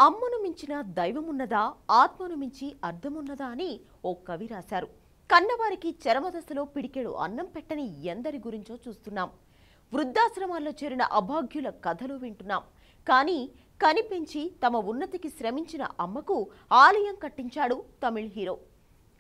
అమ్మను మించిన దైవమున్నదా, ఆత్మను మించి అర్థమున్నదా అని ఓ కవి రాశారు. కన్నవారికి చరమదశలో పిడికెడు అన్నం పెట్టని ఎందరి గురించో చూస్తున్నాం. వృద్ధాశ్రమాల్లో చేరిన అభాగ్యుల కథలు వింటున్నాం. కానీ కనిపించి తమ ఉన్నతికి శ్రమించిన అమ్మకు ఆలయం కట్టించాడు తమిళ్ హీరో.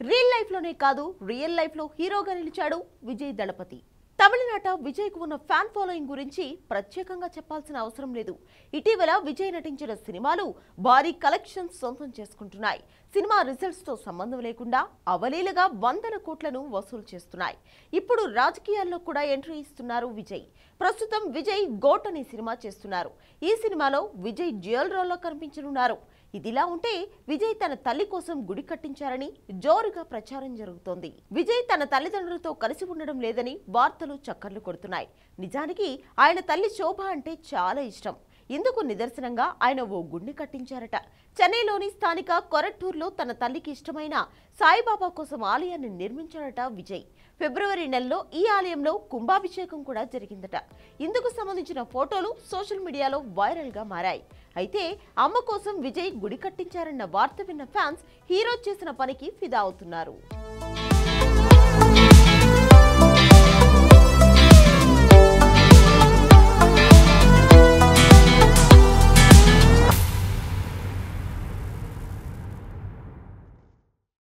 రియల్ లైఫ్లోనే కాదు, రియల్ లైఫ్లో హీరోగా నిలిచాడు విజయ్ దళపతి. తమిళనాట విజయ్కు ఉన్న ఫ్యాన్ ఫాలోయింగ్ గురించి ప్రత్యేకంగా చెప్పాల్సిన అవసరం లేదు. ఇటీవల విజయ్ నటించిన సినిమాలు భారీ కలెక్షన్స్ సొంతం చేసుకుంటున్నాయి. సినిమా రిజల్ట్స్ తో సంబంధం లేకుండా అవలీలగా వందల కోట్లను వసూలు చేస్తున్నాయి. ఇప్పుడు రాజకీయాల్లో కూడా ఎంట్రీ ఇస్తున్నారు విజయ్. ప్రస్తుతం విజయ్ గోట్ అనే సినిమా చేస్తున్నారు. ఈ సినిమాలో విజయ్ డ్యూయల్ రోల్లో కనిపించనున్నారు. ఇదిలా ఉంటే విజయ్ తన తల్లి కోసం గుడి కట్టించారని జోరుగా ప్రచారం జరుగుతోంది. విజయ్ తన తల్లిదండ్రులతో కలిసి ఉండడం లేదని వార్తలు చక్కర్లు కొడుతున్నాయి. నిజానికి ఆయన తల్లి శోభ అంటే చాలా ఇష్టం. ఇందుకు నిదర్శనంగా ఆయన ఓ గుడిని కట్టించారట. చెన్నైలోని స్థానిక కొరట్టూరులో తన తల్లికి ఇష్టమైన సాయిబాబా కోసం ఆలయాన్ని నిర్మించారట విజయ్. ఫిబ్రవరి నెలలో ఈ ఆలయంలో కుంభాభిషేకం కూడా జరిగిందట. ఇందుకు సంబంధించిన ఫోటోలు సోషల్ మీడియాలో వైరల్ గా మారాయి. అయితే అమ్మ కోసం విజయ్ గుడి కట్టించారన్న వార్త విన్న ఫ్యాన్స్ హీరో చేసిన పనికి ఫిదా అవుతున్నారు.